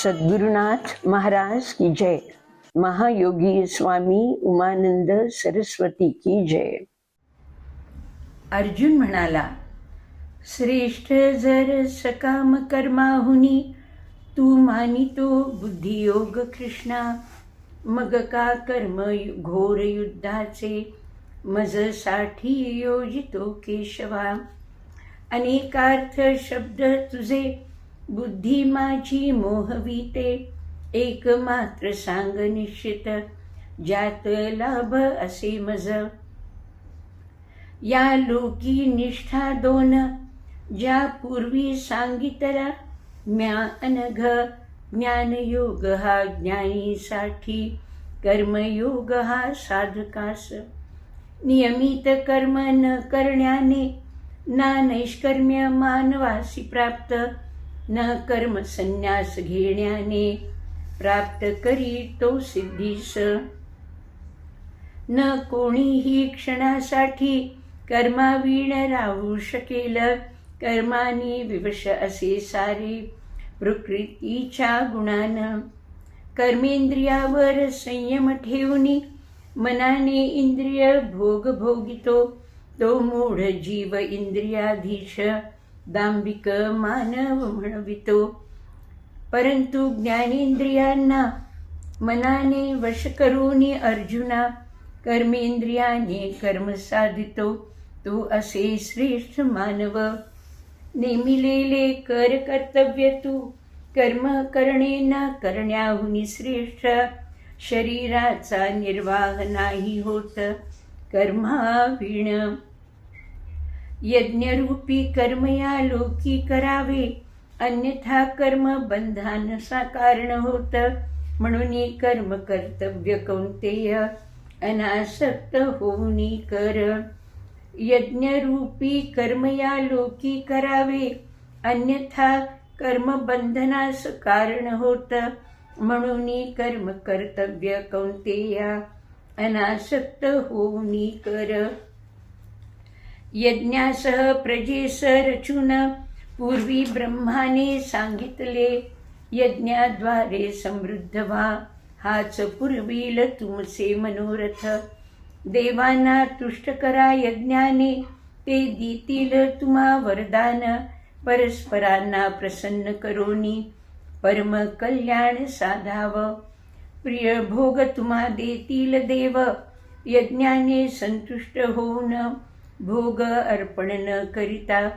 सद्गुरुनाथ महाराज की जय। महायोगी स्वामी उमानंद सरस्वती की जय। अर्जुन म्हणाला, श्रेष्ठ जर सकाम कर्माहुनी तू मानितो बुद्धियोग कृष्णा, मग का कर्म घोर युद्धाचे मजसाठी योजितो केशवा. अनेकार्थ शब्द तुझे बुद्धी माझी मोहविते, एकमात्र सांग निश्चित ज्यात लाभ असे मज. या लोकी निष्ठा दोन ज्या पूर्वी सांगितला, म्या अनघ ज्ञानयोग हा ज्ञानीसाठी, कर्मयोग हा साधकास. नियमित कर्म न करण्याने ना नैष्कर्म्य मानवासी प्राप्त, न कर्म संन्यास घेण्याने प्राप्त करी तो सिद्धीस. न कोणीही क्षणासाठी कर्मावीण राहू शकेल, कर्मानी विवश असे सारे प्रकृतीच्या गुणान. कर्मेंद्रियावर संयम ठेवूनी मनाने इंद्रिय भोग भोगितो, तो मूढ जीव इंद्रियाधीश दांभिक मानव म्हणवितो. परंतु ज्ञानेंद्रियांना मनाने वश करून अर्जुना, कर्मेंद्रियाने कर्म साधितो, तो असे श्रेष्ठ मानव. नेमिलेले कर कर्तव्य तू, कर्म करणे न करण्याहुनी श्रेष्ठ. शरीराचा निर्वाह नाही होत कर्मावीण. यज्ञरूपी कर्म या लोकी करावे, अन्यथा कर्म बंधानसा कारण होत. म्हणून कर्म कर्तव्य कौंतेय, अनासक्त होऊनी कर. यज्ञरूपी कर्म या लोकी करावे, अन्यथा कर्म बंधनास कारण होत. म्हणून कर्म कर्तव्य कौंतेया, अनासक्त होऊनी कर. यज्ञासह प्रजेस रचून पूर्वी ब्रह्माने सांगितले, यज्ञाद्वारे समृद्ध व्हा हाच पुरवील तुमचे मनोरथ. देवांना तुष्ट करा यज्ञाने, ते देतील तुम्हा वरदान. परस्परांना प्रसन्न करोनी परम कल्याण साधाव. प्रिय भोग तुम्हा देतील देव, यज्ञाने संतुष्ट होऊन. भोग अर्पण न करिता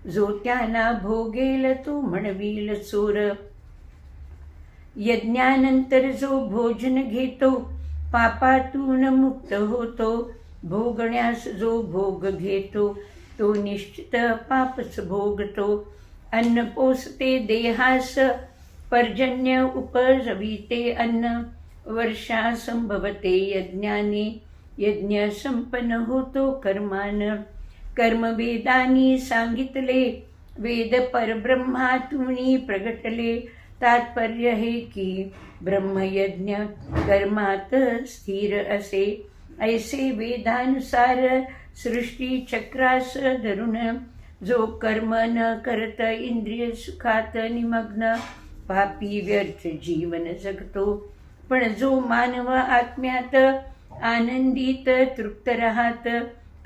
जो त्यांना भोगेल तो म्हणवील चोर. यज्ञानंतर जो भोजन घेतो पापातून मुक्त होतो. भोगण्यास जो भोग घेतो तो निश्चित पापच भोगतो. अन्न पोसते देहास, पर्जन्य उपजविते अन्न. वर्षा संभवते यज्ञाने, यज्ञ संपन्न होतो कर्मान. कर्म वेदानी सांगितले, वेद परब्रह्मातूनी प्रगटले. तात्पर्य हे की ब्रह्मयज्ञ कर्मात स्थिर असे. ऐसे वेदानुसार सृष्टी चक्रास धरून जो कर्म न करत इंद्रिय सुखात निमग्न, पापी व्यर्थ जीवन जगतो. पण जो मानव आत्म्यात आनंदित तृप्त राहत,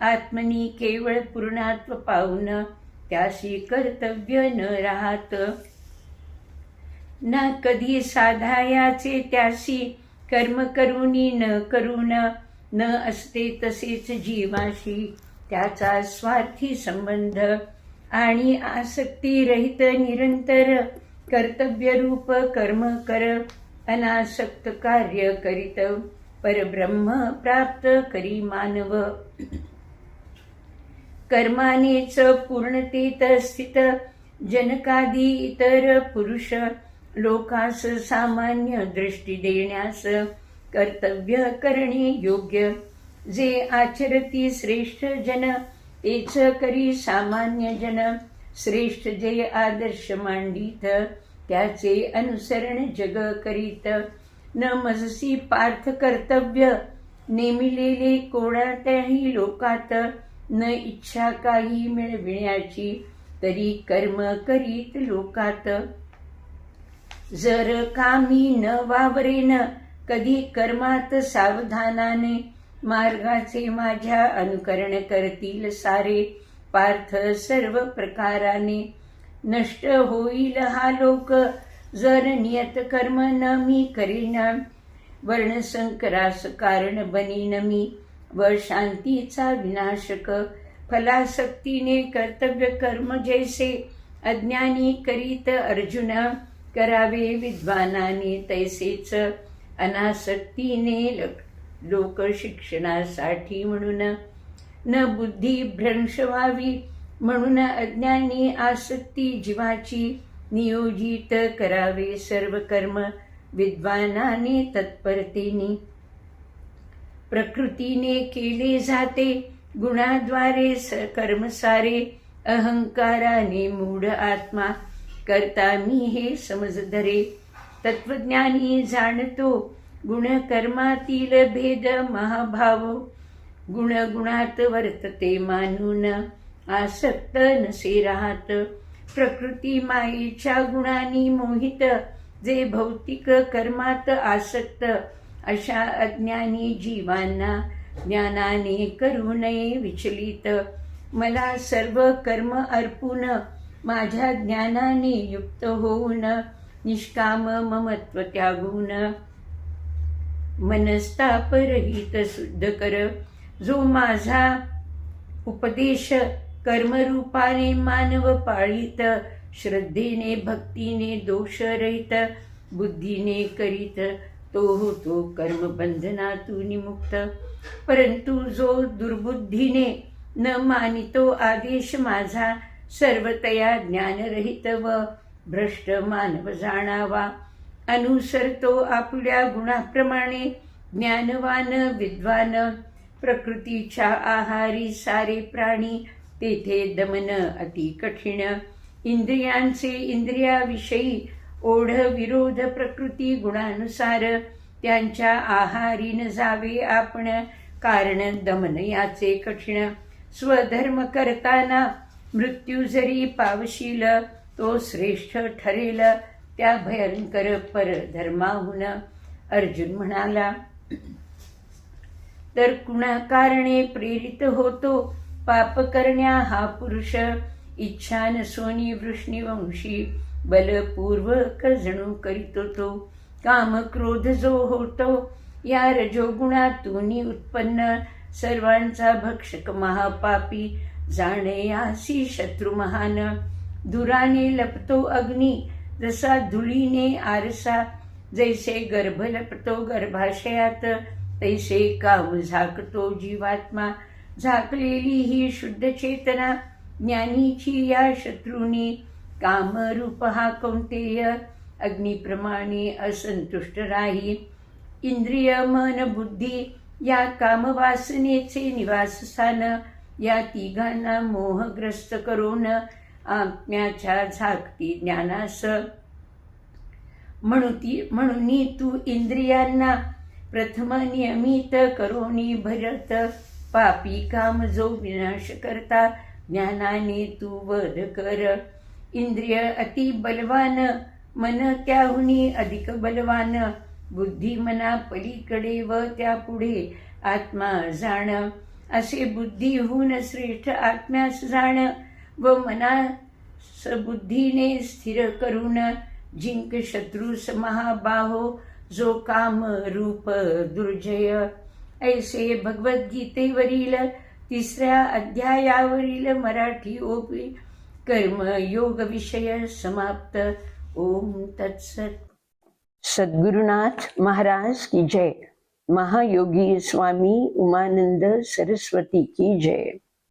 आत्मनी केवळ पूर्णत्व पाहून त्यासी कर्तव्य न राहत. न कधी साधायाचे त्यासी कर्म करूनी न करून. न असते तसेच जीवाशी त्याचा स्वार्थी संबंध. आणि आसक्ती रहित निरंतर कर्तव्यरूप कर्म कर. अनासक्त कार्य करीत परब्रह्म प्राप्त करी मानव. कर्मानेच पूर्णतेत स्थित जनकादी इतर पुरुष, लोकास सामान्य दृष्टी देण्यास कर्तव्य करणे योग्य. जे आचरती श्रेष्ठ जन, तेच करी सामान्य जन. श्रेष्ठ जे आदर्श मांडित, त्याचे अनुसरण जग करीत. न मजसी पार्थ कर्तव्य, नेमिलेले कोणत्याही लोकात. न इच्छा काही मिळविण्याची, तरी कर्म करीत लोकात. जर कामी न वावरेन कधी कर्मात सावधानाने, मार्गाचे माझ्या अनुकरण करतील सारे, पार्थ सर्व प्रकाराने. नष्ट होईल हा लोक जर नियत कर्म न मी करीन, वर्णसंकरास कारण बनीन मी, व शांतीचा विनाशक. फलासक्तीने कर्तव्य कर्म जैसे अज्ञानी करीत अर्जुन, करावे विद्वानाने तैसेच. अनासक्तीने लोक शिक्षणासाठी म्हणून, न बुद्धी भ्रंश व्हावी म्हणून अज्ञानी आसक्ती जीवाची. नियोजित करावे सर्व कर्म विद्वानाने तत्परतेने. प्रकृतीने केले जाते गुणाद्वारे कर्म सारे, अहंकाराने मूढ आत्मा करता मी हे समज धरे. तत्वज्ञानी जाणतो गुणकर्मातील भेद महाभाव, गुणात वर्तते मानून आसक्त नसे राहत. प्रकृती मायेच्या गुणांनी मोहित, जे भौतिक कर्मात आसक्त, अशा अज्ञानी जीवांना ज्ञानाने करू नये विचलित. मला सर्व कर्म अर्पून माझ्या ज्ञानाने युक्त होऊन, निष्काम ममत्व त्यागून मनस्तापरहित शुद्ध कर. जो माझा उपदेश कर्मरूपाने मानव पाळीत, श्रद्धेने भक्तीने दोषरहित, बुद्धीने करीत, तो होतो कर्मबंधनातून मुक्त. परंतु जो दुर्बुद्धीने न मानितो आदेश माझा, सर्वतया ज्ञानरहित व भ्रष्ट मानव जाणावा. अनुसरतो आपल्या गुणाप्रमाणे ज्ञानवान विद्वान. प्रकृतीच्या आहारी सारे प्राणी, तेथे दमन अति कठीण. इंद्रियांचे इंद्रियाविषयी ओढ विरोध प्रकृती गुणानुसार, त्यांच्या आहारी न जावे आपण, कारण दमन याचे कठीण. स्वधर्म करताना मृत्यू जरी पावशील, तो श्रेष्ठ ठरेल त्या भयंकर परधर्माहून. अर्जुन म्हणाला, तर कुणा कारणे प्रेरित होतो पाप करण्या हा पुरुष. इच्छा नसोनी वृष्णीवंशी, बलपूर्वक जणू करीतो तो. काम क्रोध जो होतो या रजोगुणातून उत्पन्न, सर्वांचा भक्षक महापापी, जाणयासी शत्रू महान. दुराने लपतो अग्नी जसा धुळीने आरसा, जैसे गर्भ लपतो गर्भाशयात, तैसे काम झाकतो जीवात्मा. झाकलेली ही शुद्ध चेतना ज्ञानीची या शत्रूनी. कामरूप हा कौंतेय अग्निप्रमाणे असंतुष्ट राही. इंद्रिय मन बुद्धी या कामवासनेचे निवासस्थान, या तिघांना मोहग्रस्त करून आत्म्याच्या झाकती ज्ञानास. म्हणून तू इंद्रियांना प्रथम नियमित करोनी भरत. पापी काम जो विनाश करता, ज्ञानाने तू वध कर. इंद्रिय अति बलवान, मन त्याहुनी अधिक बलवान. बुद्धी मना पलीकडे व त्यापुढे आत्मा जाण. असे बुद्धीहून श्रेष्ठ आत्म्यास जाण, व मनास बुद्धीने स्थिर करून जिंक शत्रूस महाबाहो. जो काम रूप दुर्जय. ऐसे भगवद्गीतेवरील 3ऱ्या अध्यायावरील मराठी ओवी कर्मयोग विषय समाप्त. ओम तत्सत. सद्गुरुनाथ महाराज की जय. महायोगी स्वामी उमानंद सरस्वती की जय.